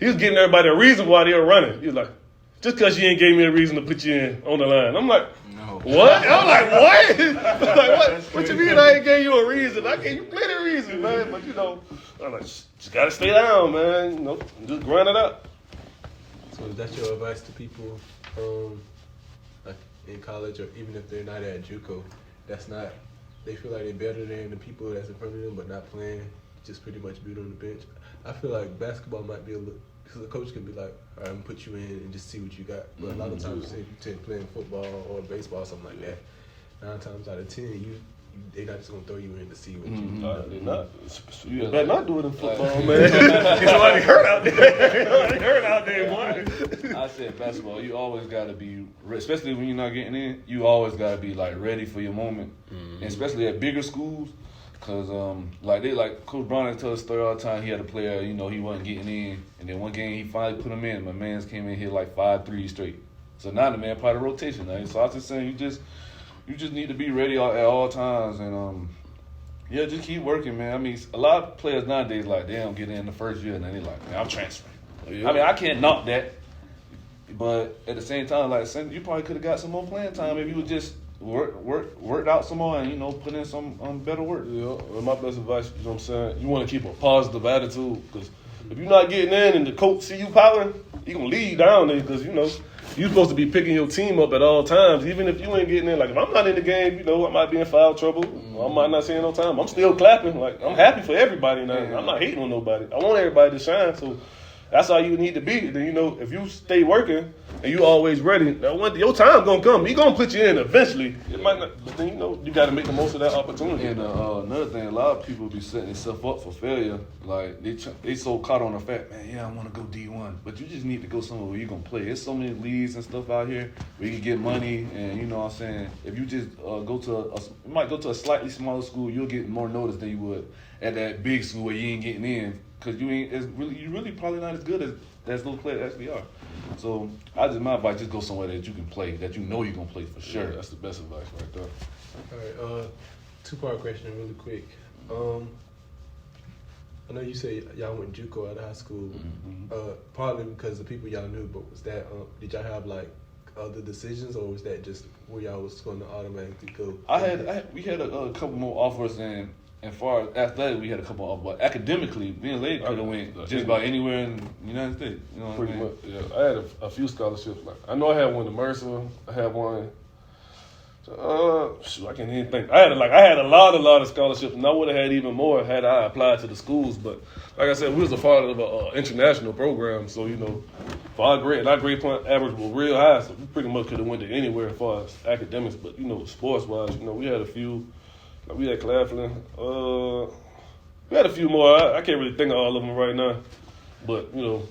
He was giving everybody a reason why they were running. He was like, "Just because you ain't gave me a reason to put you in on the line." I'm like, "No." What? I'm like, "What?" I'm like, "What? What you mean I ain't gave you a reason? I gave you plenty of reasons, man." But I'm like, "Just gotta stay down, man. Just grind it out." So is that your advice to people, like in college or even if they're not at JUCO? They feel like they're better than the people that's in front of them, but not playing, just pretty much being on the bench. I feel like basketball might be a little, because the coach can be like, all right, I'm going to put you in and just see what you got. But a lot of times, say if you take playing football or baseball or something like that, 9 times out of 10, they're not just going to throw you in to see what you They're not. You better not do it in football, man. Get somebody hurt out there. Boy. I said basketball, you always got to be, especially when you're not getting in, you always got to be like ready for your moment. And especially at bigger schools, because like Coach Brown tells us story all the time. He had a player, he wasn't getting in, and then one game he finally put him in. My man's came in here like 5 threes straight. So now the man part of rotation. So I was just saying, you just need to be ready at all times, and Yeah, just keep working, man. I mean, a lot of players nowadays, like, they don't get in the first year, and then they're like, man, I'm transferring. Yeah. I mean, I can't knock that. But at the same time, like, you probably could have got some more playing time if you would just worked out some more and, you know, put in some better work. Yeah, well, my best advice, you know what I'm saying, you want to keep a positive attitude, because if you're not getting in and the coach see you powering, he going to lead you down there, because, you know, you're supposed to be picking your team up at all times, even if you ain't getting in. Like, if I'm not in the game, you know, I might be in foul trouble, or I might not see no time. I'm still clapping. Like, I'm happy for everybody now. I'm not hating on nobody. I want everybody to shine, so that's how you need to be. Then, you know, if you stay working and you always ready, your time gonna come. He gonna put you in eventually. It might not, but then, you know, you got to make the most of that opportunity. And another thing, a lot of people be setting themselves up for failure. Like, they so caught on the fact, man, yeah, I want to go D1, but you just need to go somewhere where you gonna play. There's so many leagues and stuff out here where you can get money, and you know what I'm saying. If you just you might go to a slightly smaller school, you'll get more notice than you would at that big school where you ain't getting in. Because you really probably not as good as those players actually are. So my advice, just go somewhere that you can play, that you know you're gonna play for sure. Yeah, that's the best advice right there. All right, two-part question really quick. I know you say y'all went JUCO out of high school, partly because the people y'all knew, but was that did y'all have like other decisions, or was that just where y'all was going to automatically go? We had a couple more offers, and far as athletic, we had a couple of, but academically, me and Eleik could have went just about anywhere in the United States. You know what I mean? Much, yeah. I had a few scholarships. Like, I know I had one to Mercer. I had one. I can't even think. I had a lot of scholarships, and I would have had even more had I applied to the schools. But like I said, we was a part of an international program, so you know, for our grade point average was real high, so we pretty much could have went to anywhere as far as academics. But you know, sports wise, you know, we had a few. Like, we had Claflin. We had a few more. I can't really think of all of them right now, but you know.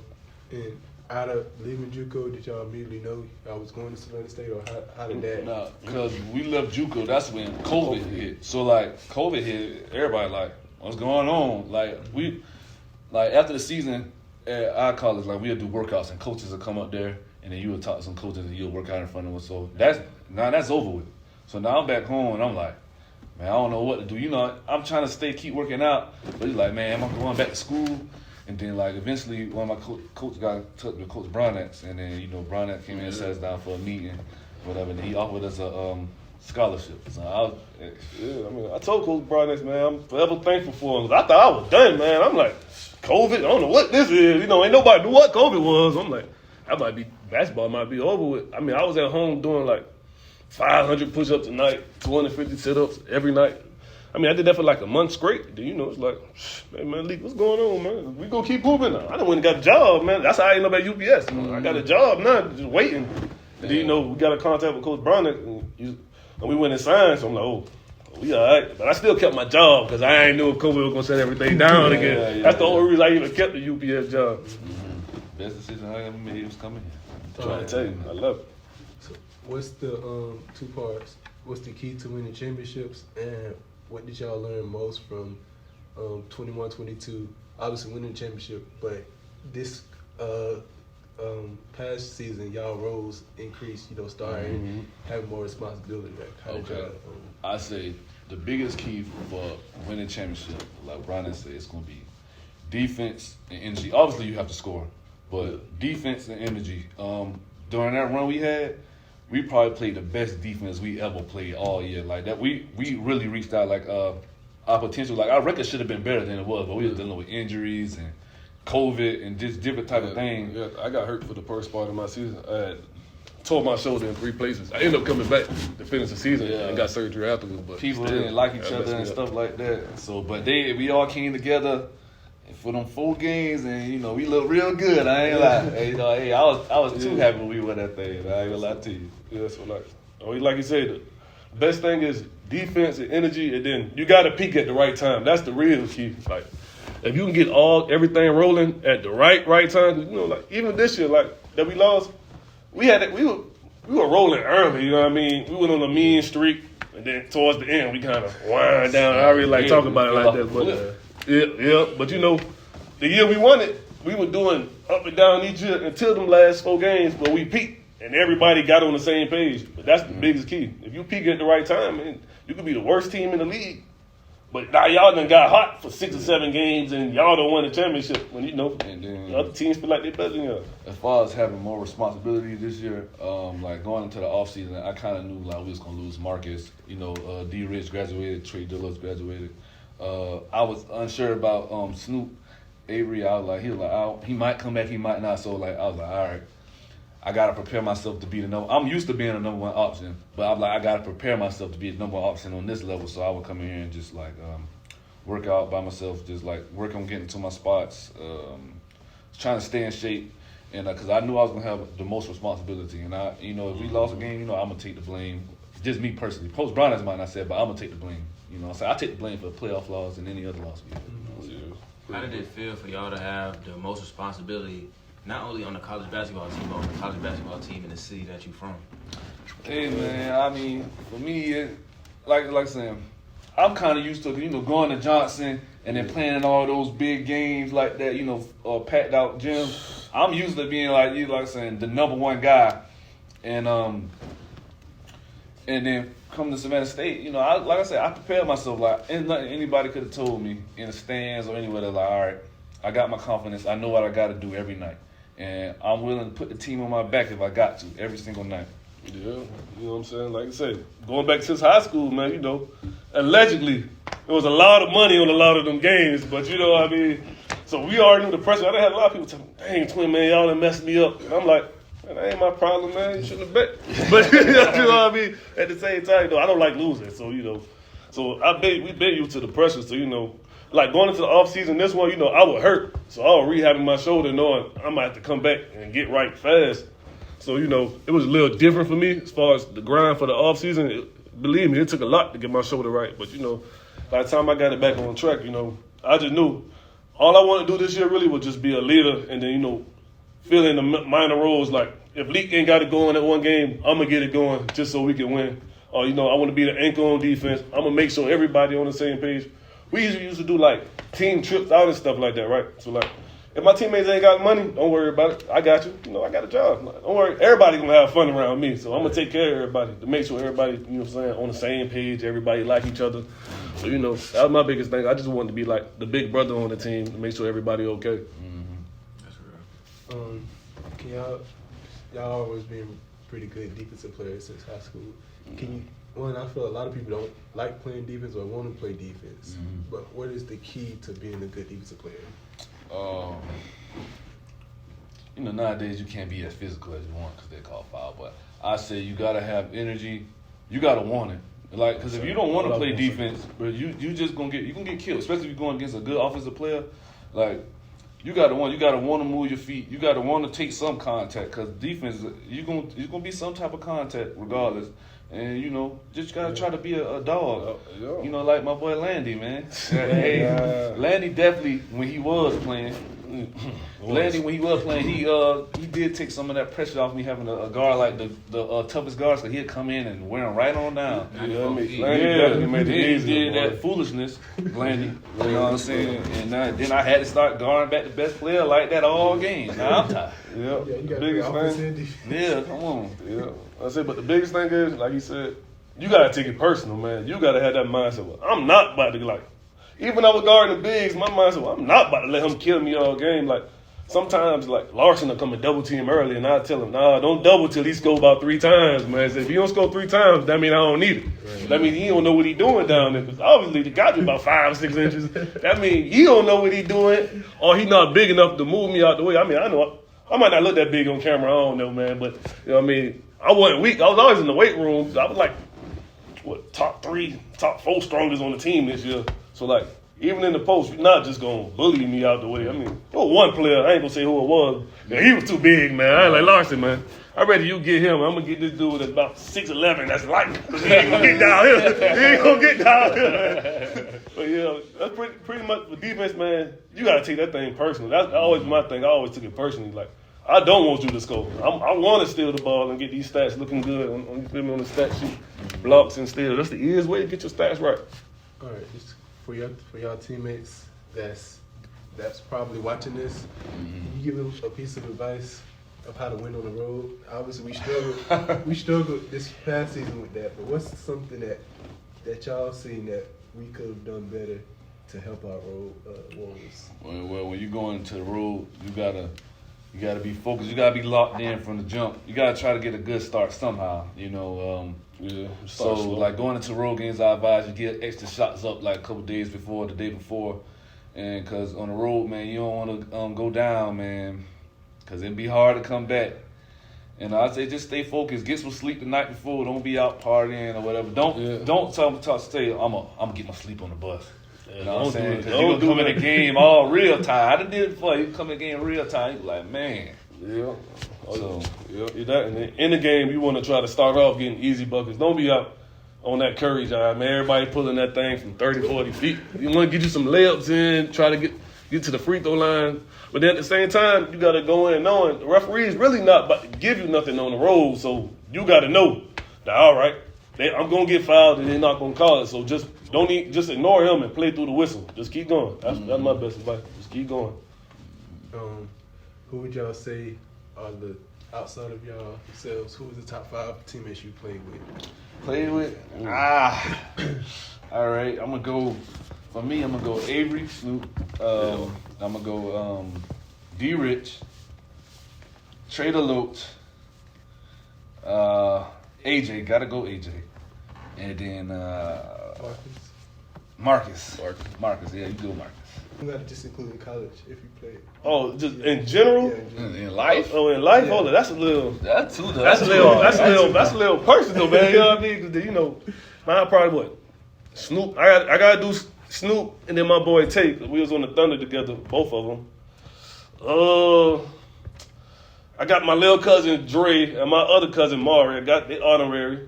And out of leaving JUCO, did y'all immediately know y'all was going to Savannah State, or how did that? Nah, because we left JUCO, that's when COVID hit. So like COVID hit, everybody like, what's going on? Like after the season at our college, like we'll do workouts and coaches will come up there, and then you will talk to some coaches and you'll work out in front of us. So that's over with. So now I'm back home and I'm like, man, I don't know what to do. You know, I'm trying to keep working out, but he's like, man, am I going back to school? And then, like, eventually, one of my coach got in touch with Coach BROADNAX, and then, you know, BROADNAX came in and sat us down for a meeting, whatever, and he offered us a scholarship. So I told Coach BROADNAX, man, I'm forever thankful for him. I thought I was done, man. I'm like, COVID, I don't know what this is. You know, ain't nobody knew what COVID was. I'm like, basketball might be over with. I mean, I was at home doing, like, 500 push-ups a night, 250 sit-ups every night. I mean, I did that for like a month straight. Then, you know, it's like, hey, man, Leak, what's going on, man? We gonna keep moving now. I done went and got a job, man. That's how I ended up at UPS. I got a job now, just waiting. And then, you know, we got a contact with Coach BROADNAX, and we went and signed. So I'm like, oh, we all right. But I still kept my job because I ain't knew if COVID was gonna shut everything down again. That's the only reason I even kept the UPS job. Best decision I ever made was coming here. Trying to tell you, I love it. So what's the two parts? What's the key to winning championships, and what did y'all learn most from 21-22? Obviously winning the championship, but this past season, y'all roles increased, you know, starting having more responsibility. Like, how did y'all, I say the biggest key for winning championship, like Brandon said, it's going to be defense and energy. Obviously, you have to score, but defense and energy. During that run we had, we probably played the best defense we ever played all year. Like that, we really reached out. Like our potential, like our record should have been better than it was, but we were dealing with injuries and COVID and just different type of things. Yeah, I got hurt for the first part of my season. I had tore my shoulder in 3 places. I ended up coming back to finish the season and got surgery afterwards. But people didn't like each other and stuff like that. So, but we all came together for them 4 games, and you know we looked real good. I ain't lie. Hey, you know, I was too happy when we won that thing. I ain't gonna lie to you. Yeah, so like you said, the best thing is defense and energy, and then you got to peak at the right time. That's the real key. Like if you can get everything rolling at the right time, you know, like even this year, like that we lost, we were rolling early. You know what I mean? We went on a mean streak, and then towards the end we kind of wind down. I really like talking about it like that, but. Yeah, but you know, the year we won it, we were doing up and down each year until them last 4 games, but we peaked and everybody got on the same page. But that's the biggest key. If you peak at the right time, man, you could be the worst team in the league, But now y'all done got hot for 6 or 7 games and y'all don't win the championship. When you know, And then the other teams feel like they better than y'all. as far as having more responsibility this year, like going into the offseason, I kind of knew like we was gonna lose Marcus. You know, D. Rich graduated, Trey Dillos graduated. I was unsure about Snoop Avery. I was like, he might come back, he might not. So like, I was like, all right, I gotta prepare myself to be the number. I'm used to being a number 1 option, but I'm like, I gotta prepare myself to be the number 1 option on this level. So I would come in here and just like work out by myself, just like work on getting to my spots, trying to stay in shape, and because I knew I was gonna have the most responsibility. And if we lost a game, I'm gonna take the blame. Just me personally. Coach BROADNAX might not say it, but I'm gonna take the blame. So I take the blame for playoff loss and any other loss we had. How did it feel for y'all to have the most responsibility, not only on the college basketball team, but on the college basketball team in the city that you're from? Hey man, I mean, for me, like saying, I'm kind of used to going to Johnson and then playing in all those big games like that, packed out gyms. I'm used to being like saying the number 1 guy, and then come to Savannah State, like I said, I prepared myself. Like, ain't nothing anybody could have told me in the stands or anywhere. They're like, all right, I got my confidence. I know what I got to do every night, and I'm willing to put the team on my back if I got to every single night. Yeah, you know what I'm saying? Like I said, going back since high school, man, allegedly, there was a lot of money on a lot of them games, but what I mean? So we already knew the pressure. I done had a lot of people tell me, dang, twin, man, y'all done messed me up. And I'm like, man, that ain't my problem, man. You shouldn't have bet. But, you know what I mean? At the same time, I don't like losing. So, so we been used to the pressure. So, like going into the offseason, this one, I was hurt. So I was rehabbing my shoulder knowing I might have to come back and get right fast. So, it was a little different for me as far as the grind for the offseason. Believe me, it took a lot to get my shoulder right. But, by the time I got it back on track, I just knew all I wanted to do this year really was just be a leader and then, fill in the minor roles. Like, if Leak ain't got it going at one game, I'm going to get it going just so we can win. Or, I want to be the anchor on defense. I'm going to make sure everybody on the same page. We used to do, like, team trips out and stuff like that, right? So, like, if my teammates ain't got money, don't worry about it. I got you. I got a job. Like, don't worry. Everybody going to have fun around me. So I'm going to take care of everybody to make sure everybody, on the same page, everybody like each other. So, that was my biggest thing. I just wanted to be, like, the big brother on the team to make sure everybody okay. That's real. Can y'all always been pretty good defensive players since high school. Can you? One, I feel a lot of people don't like playing defense or want to play defense. But what is the key to being a good defensive player? Nowadays you can't be as physical as you want because they call foul. But I say you gotta have energy. You gotta want it. Like, because if you don't want to play defense, but you just gonna get killed. Especially if you're going against a good offensive player. Like, you gotta want to move your feet. You gotta want to take some contact because defense, you're gonna be some type of contact regardless. And just gotta try to be a dog. Like my boy Landy, man. Hey, Landy definitely when he was playing. He did take some of that pressure off me having a guard like the toughest guards. So he'd come in and wear him right on down. Landy definitely made it easy. He did that foolishness, Landy. You know what I'm saying? And then I had to start guarding back the best player like that all game. Now I'm tired. Yeah, you got biggest thing. Yeah, come on. Yeah, I said, but the biggest thing is, like you said, you gotta take it personal, man. You gotta have that mindset. Well, I'm not about to even when I was guarding the bigs, my mindset, well, I'm not about to let him kill me all game. Like sometimes, like Larson will come and double team early, and I tell him, nah, don't double till he score about 3 times, man. So if he don't score 3 times, that mean I don't need it. Right. That mean he don't know what he doing down there, because obviously the guy's about 5 or 6 inches. That mean he don't know what he doing, or he not big enough to move me out the way. I mean, I know I might not look that big on camera, I don't know, man, but what I mean, I wasn't weak. I was always in the weight room. I was like, top 4 strongest on the team this year. So, like, even in the post, you're not just going to bully me out the way. I mean, there was one player, I ain't going to say who it was. Yeah, he was too big, man. I ain't like Larson, man. I'd rather you get him. I'm going to get this dude that's about 6'11", that's light. He ain't going to get down here. He ain't going to get down here, man. But, yeah, that's pretty much for defense, man. You got to take that thing personal. That's always my thing. I always took it personally. Like, I don't want you to score. I want to steal the ball and get these stats looking good on the stat sheet. Blocks and steals. That's the easiest way to get your stats right. All right, just for y'all teammates that's probably watching this, can you give them a piece of advice of how to win on the road? Obviously, we struggled this past season with that, but what's something that y'all seen that we could have done better to help our Wolves? Well, when you go into the road, you gotta be focused. You gotta be locked in from the jump. You gotta try to get a good start somehow. You know. So like going into road games, I advise you get extra shots up like a couple days before, the day before, and because on the road, man, you don't want to go down, man, because it'd be hard to come back. And I say just stay focused, get some sleep the night before. Don't be out partying or whatever. Don't stay. I'm gonna get my sleep on the bus. You know what I'm saying? Because you gonna come in the game all real time. I done did it before. You come in the game real time. You like, man. Yeah. And in the game, you want to try to start off getting easy buckets. Don't be out on that Curry job, man. Everybody pulling that thing from 30, 40 feet. You want to get you some layups in, try to get to the free throw line. But then at the same time, you got to go in knowing the referee is really not about to give you nothing on the road. So you got to know that, all right, I'm going to get fouled and they're not going to call it. So just ignore him and play through the whistle. Just keep going. That's my best advice. Just keep going. Who would y'all say are the, outside of y'all yourselves, who was the top 5 teammates you played with? All right, I'm going to go Avery, Snoop. I'm going to go D. Rich, Trader Loach, AJ, got to go AJ. And then Marcus, yeah, you do Marcus. You got to just include in college if you played. Oh, just in general? Yeah, in life? Oh, in life? Yeah. Hold on, that's a little personal, man. You know what I mean? 'Cause, you know, mine probably what? Snoop. I gotta do Snoop and then my boy Tate. We was on the Thunder together, both of them. I got my little cousin Dre and my other cousin Mari. I got the honorary,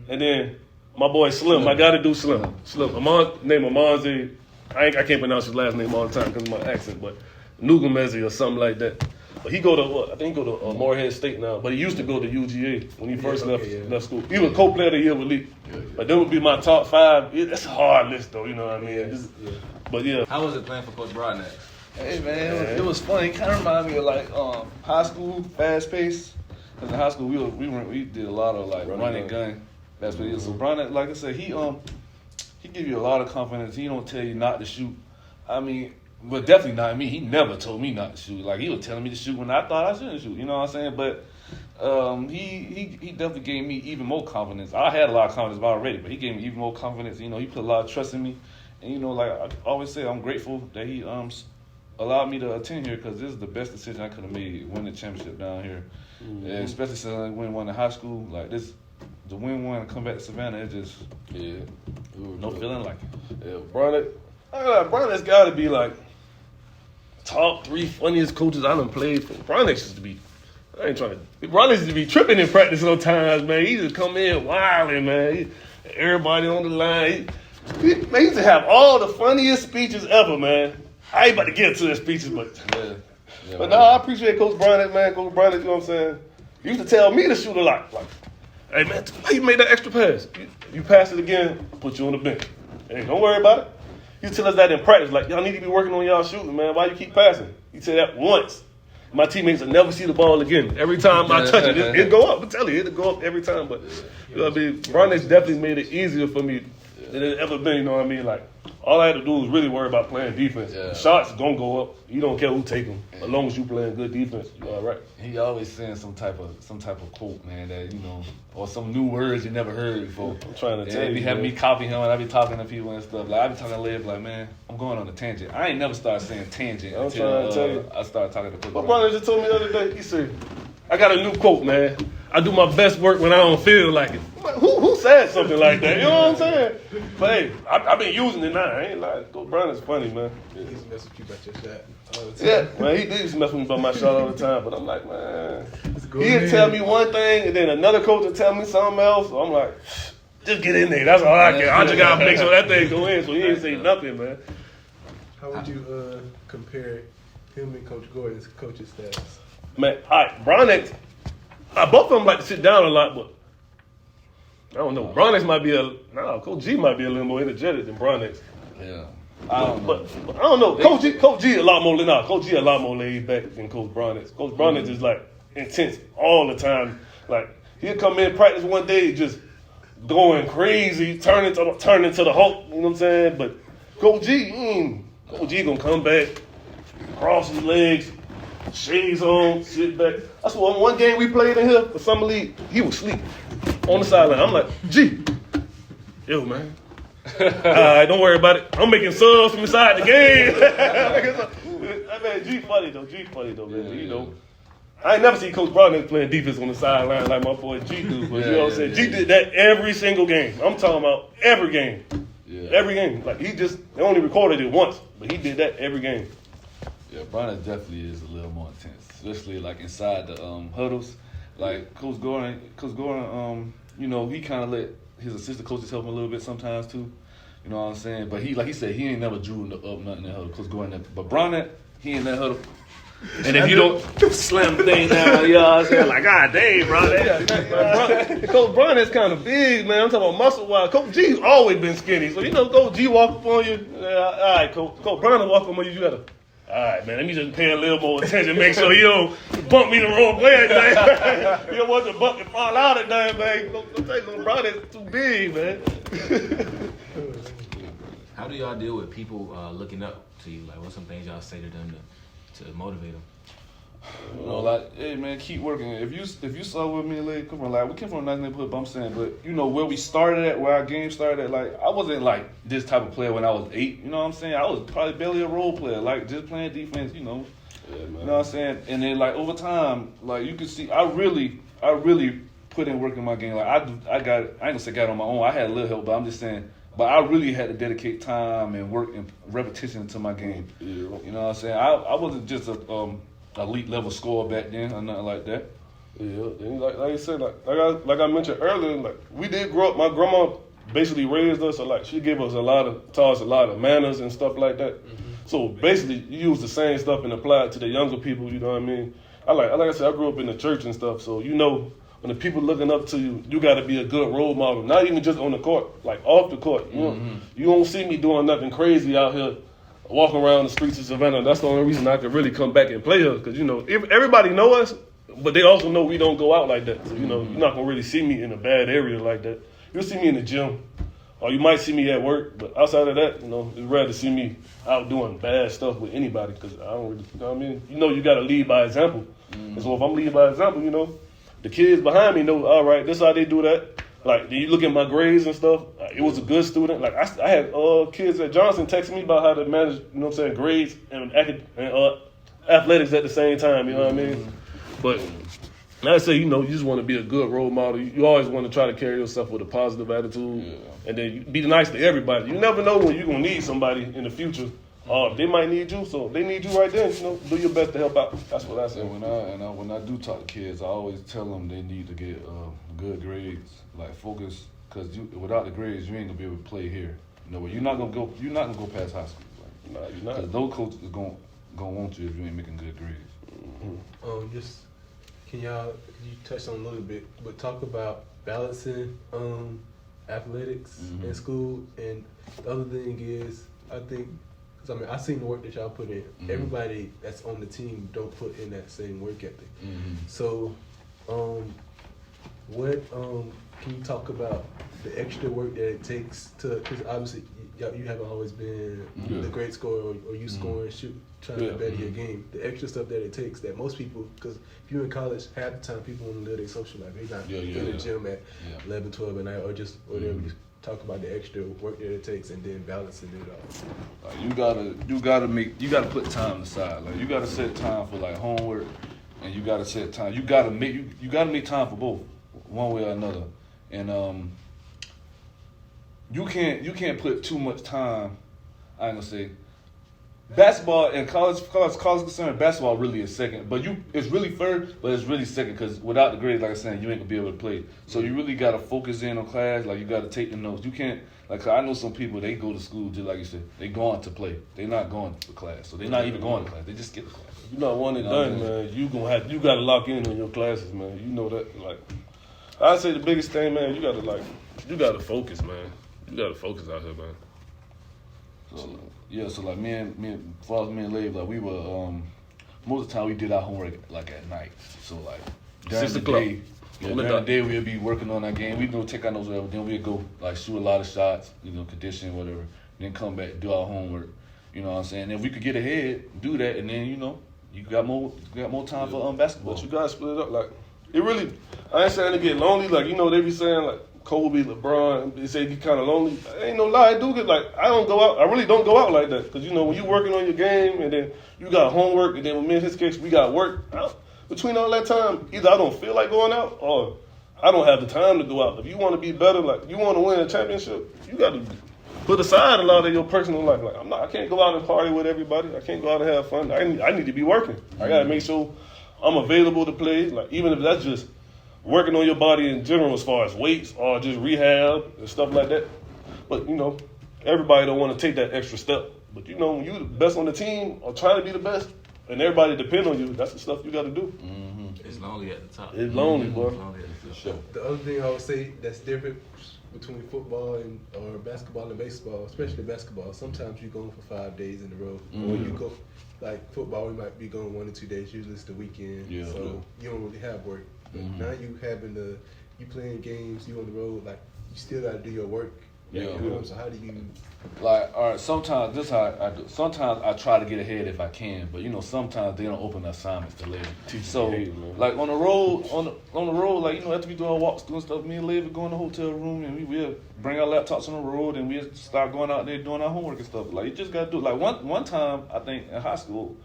and then my boy Slim. I gotta do Slim. Name Amonze. I can't pronounce his last name all the time because of my accent, but Nugamezi or something like that. But he go to what? I think he go to Morehead State now. But he used to go to UGA when he first left school. He was co-player of the year with Lee. But that would be my top 5. That's a hard list though, you know what I mean? But yeah. How was it playing for Coach BROADNAX? Hey man, it was fun. It kind of reminded me of like high school, fast pace. Because in high school we did a lot of like running gun. That's what it is. So BROADNAX, like I said, he give you a lot of confidence. He don't tell you not to shoot. I mean, but definitely not me. He never told me not to shoot. Like he was telling me to shoot when I thought I shouldn't shoot. You know what I'm saying? But he definitely gave me even more confidence. I had a lot of confidence already, but he gave me even more confidence. You know, he put a lot of trust in me. And you know, like I always say, I'm grateful that he allowed me to attend here because this is the best decision I could have made, win the championship down here. Mm-hmm. And especially since I win one in high school, like this. To win one and come back to Savannah, it just no feeling like it. Yeah, BROADNAX got to be like top 3 funniest coaches I done played for. BROADNAX used to be, BROADNAX used to be tripping in practice sometimes, man. He used to come in wilding, man. Everybody on the line. He used to have all the funniest speeches ever, man. I ain't about to get to the speeches, but but I appreciate Coach BROADNAX, man. Coach BROADNAX, you know what I'm saying? He used to tell me to shoot a lot, like. Hey, man, why you made that extra pass? You pass it again, put you on the bench. Hey, don't worry about it. You tell us that in practice. Like, y'all need to be working on y'all shooting, man. Why you keep passing? You say that once. My teammates will never see the ball again. Every time I touch it, it'll go up. I'm telling you, it'll go up every time. But, you know what I mean? BROADNAX definitely made it easier for me than it ever been, you know what I mean? Like, all I had to do was really worry about playing defense. Yeah. Shots gonna go up. You don't care who take them. As long as you playing good defense, you all right. He always saying some type of quote, man, that you know, or some new words you never heard before. I'm trying to tell you. He having me copy him, and I be talking to people and stuff. Like I be talking to Liv, like, man, I'm going on a tangent. I ain't never started saying tangent until I started talking to people. My brother just told me the other day. He said, "I got a new quote, man. I do my best work when I don't feel like it." Who said something like that? You know what I'm saying? But hey, I've been using it now. I ain't lying. Coach BROADNAX funny, man. He used to mess with you about your shot all the time. Yeah, man, he did used to mess with me about my shot all the time. But I'm like, man, he'd tell me one thing, and then another coach would tell me something else. So I'm like, just get in there. That's all I care. I just gotta make sure that thing go in. So he ain't say nothing, man. How would you compare him and Coach Gordon's coaching staffs? Man, all right, BROADNAX, both of them like to sit down a lot, but I don't know. BROADNAX might be Coach G might be a little more energetic than BROADNAX. Yeah. But I don't know. Coach G a lot more laid back than Coach BROADNAX. Coach BROADNAX is like intense all the time. Like he'll come in practice one day just going crazy, turning to the Hulk. You know what I'm saying? But Coach G gonna come back, cross his legs, shades on, sit back. That's what one game we played in here for Summer League. He was asleep on the sideline. I'm like, G, yo man. Alright, don't worry about it. I'm making subs from inside the game. That man G funny though, man. Yeah, you know. I ain't never seen Coach BROADNAX playing defense on the sideline like my boy G do, but you know what I'm saying? G did that every single game. I'm talking about every game. Yeah. Every game. Like they only recorded it once, but he did that every game. Yeah, BROADNAX definitely is a little more intense, especially like inside the huddles. Like Coach Gordon, you know, he kind of let his assistant coaches help him a little bit sometimes too. You know what I'm saying? But he, like he said, he ain't never drew up nothing in the huddle. Coach Gordon, but BROADNAX, he in that huddle. And if you don't slam the thing down, you know what I'm saying? Like, God dang, bro. Coach BROADNAX kind of big, man. I'm talking about muscle-wise. Coach G's always been skinny. So, you know, Coach G walk up on you. All right, Coach BROADNAX walk up on you. You got to, all right, man, let me just pay a little more attention. Make sure you don't bump me the wrong way. You don't want the bump to fall out of that, man. Don't take Coach BROADNAX too big, man. How do y'all deal with people looking up to you? Like, what's some things y'all say to them to motivate them? You know, like, hey man, keep working. If you saw with me and Eleik, come on, like we came from a nice neighborhood, but I'm saying, but you know where we started at, where our game started at, like I wasn't like this type of player when I was 8. You know what I'm saying? I was probably barely a role player, like just playing defense. You know, you know what I'm saying? And then like over time, like you can see, I really put in work in my game. Like I ain't gonna say got on my own. I had a little help, but I'm just saying. But I really had to dedicate time and work and repetition to my game. Yeah. You know what I'm saying? I wasn't just a elite level scorer back then or nothing like that. Yeah, and like I said, like I mentioned earlier, like we did grow up. My grandma basically raised us, so like she gave us taught us a lot of manners and stuff like that. Mm-hmm. So basically, you use the same stuff and apply it to the younger people. You know what I mean? Like I said, I grew up in the church and stuff, so you know. When the people looking up to you, you got to be a good role model. Not even just on the court, like off the court. You know, you don't see me doing nothing crazy out here, walking around the streets of Savannah. That's the only reason I could really come back and play here. Because, you know, everybody know us, but they also know we don't go out like that. So, you know, you're not going to really see me in a bad area like that. You'll see me in the gym, or you might see me at work. But outside of that, you know, it's rare to see me out doing bad stuff with anybody because I don't really, you know what I mean? You know, you got to lead by example. And so if I'm leading by example, you know, the kids behind me know, all right, this is how they do that. Like, do you look at my grades and stuff? It was a good student. Like, I had kids at Johnson texting me about how to manage, you know what I'm saying, grades and athletics at the same time, you know what I mean? But I say, you know, you just want to be a good role model. You always want to try to carry yourself with a positive attitude. And then you be nice to everybody. You never know when you're going to need somebody in the future. They might need you, so they need you right then. You know, do your best to help out. That's what I say. When I do talk to kids, I always tell them they need to get good grades, like focus, because without the grades, you ain't gonna be able to play here. You know, you're not gonna go past high school. Like, nah, you're not. Because those coaches is gonna want you if you ain't making good grades. Just can you touch on a little bit, but talk about balancing athletics in school, and the other thing is, I think. I mean, I've seen the work that y'all put in. Mm-hmm. Everybody that's on the team don't put in that same work ethic. Mm-hmm. So, what can you talk about the extra work that it takes to? Because obviously, you haven't always been the great scorer, or you scoring, trying to better your game. The extra stuff that it takes that most people, because if you're in college, half the time people want to live their social life. They're not in the gym at 11, 12 at night, or just whatever. Just talk about the extra work that it takes, and then balancing it all. You gotta put time aside. Like you gotta set time for like homework, and you gotta set time. You gotta make time for both, one way or another. And you can't put too much time. I ain't gonna say. Basketball and college concerned, basketball really is second. But it's really first, but it's really second because without the grades, like I said, you ain't gonna be able to play. So you really gotta focus in on class. Like you gotta take the notes. You can't I know some people they go to school just like you said. They going to play. They're not going to class. So they're not even going to class. They just skip the class. You're not one and done, man. You gotta lock in on your classes, man. You know that. Like I say, the biggest thing, man. You gotta focus, man. You gotta focus out here, man. So like me and LAVE, like we were most of the time we did our homework like at night. So like during 6 the o'clock. day, Yeah, during the day we'll be working on our game. We do take our notes, whatever. Then we'll go like shoot a lot of shots, condition, whatever. Then come back, do our homework. You know what I'm saying? If we could get ahead, do that, and then you got more time for basketball. But you gotta split it up. Like it really, I ain't saying to get lonely. Like they be saying like Kobe, LeBron, they say you kind of lonely. Ain't no lie, I do get like I don't go out. I really don't go out like that because when you working on your game and then you got homework and then with me in his case we got work. Between all that time, either I don't feel like going out or I don't have the time to go out. If you want to be better, like you want to win a championship, you got to put aside a lot of your personal life. Like I can't go out and party with everybody. I can't go out and have fun. I need to be working. I got to make sure I'm available to play. Like even if that's just working on your body in general as far as weights or just rehab and stuff like that. But everybody don't want to take that extra step. But when you the best on the team or trying to be the best, and everybody depend on you, that's the stuff you got to do. Mm-hmm. It's lonely at the top. It's lonely, boy. It's lonely for sure. The other thing I would say that's different between football or basketball and baseball, especially basketball, sometimes you're going for 5 days in a row. Or you go, like football, we might be going 1 or 2 days, usually it's the weekend. So you don't really have work. But now you playing games, you on the road, like you still got to do your work. So how do you... Like, all right, sometimes, this is how I do. Sometimes I try to get ahead if I can, but sometimes they don't open the assignments till later. So, like on the road, like after we do our walks doing stuff, me and Lave would go in the hotel room and we'll bring our laptops on the road and we'll start going out there doing our homework and stuff. Like you just gotta do it. Like one time, I think in high school,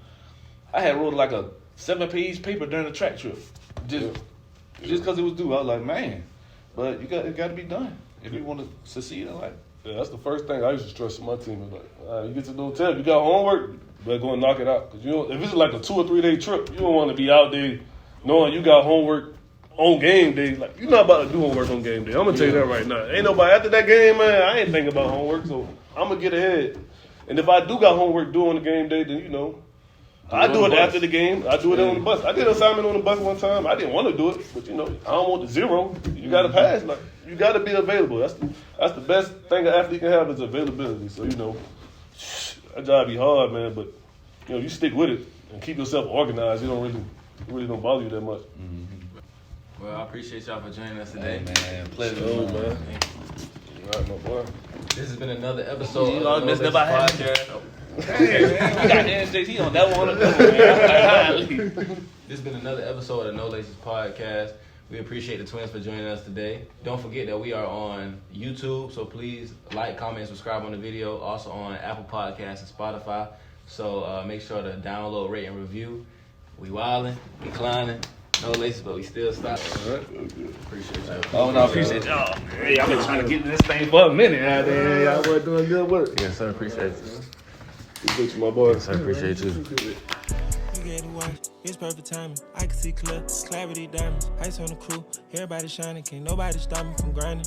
I had wrote like a 7-page paper during the track trip, just because it was due. I was like, man, but it got to be done if you want to succeed in life. Yeah, that's the first thing I used to stress to my team. Is like, you get to the hotel, if you got homework, you better go and knock it out. Because if it's like a 2 or 3 day trip, you don't want to be out there knowing you got homework on game day. Like, you're not about to do homework on game day. I'm going to tell you that right now. Ain't nobody, after that game, man, I ain't thinking about homework, so I'm going to get ahead. And if I do got homework due on the game day, then, I do it after the game. I do it on the bus. I did an assignment on the bus one time. I didn't want to do it, but, I don't want the 0. You got to pass. Like, you got to be available. That's the best thing an athlete can have is availability. So, that job be hard, man, but, you stick with it and keep yourself organized. It really don't bother you that much. Mm-hmm. Well, I appreciate y'all for joining us today. Hey, man, pleasure, man. All right, my boy. This has been another episode y'all of the missed No about Laces half. Podcast. Hey, man, we got NJT on that one. Man. This has been another episode of No Laces Podcast. We appreciate the twins for joining us today. Don't forget that we are on YouTube, so please like, comment, subscribe on the video. Also on Apple Podcasts and Spotify. So make sure to download, rate, and review. We wildin', we climbing. No laces, but we still stop. All right. Appreciate y'all. Oh, no, I appreciate y'all. Hey, I've been trying to get into this thing for a minute out there. Y'all boys doing good work. Yes, sir. Appreciate you. Good to my boy. Yes, sir. Appreciate you. You get to watch, it's perfect timing. I can see clear, clarity diamonds, ice on the crew. Everybody shining, can't nobody stop me from grinding.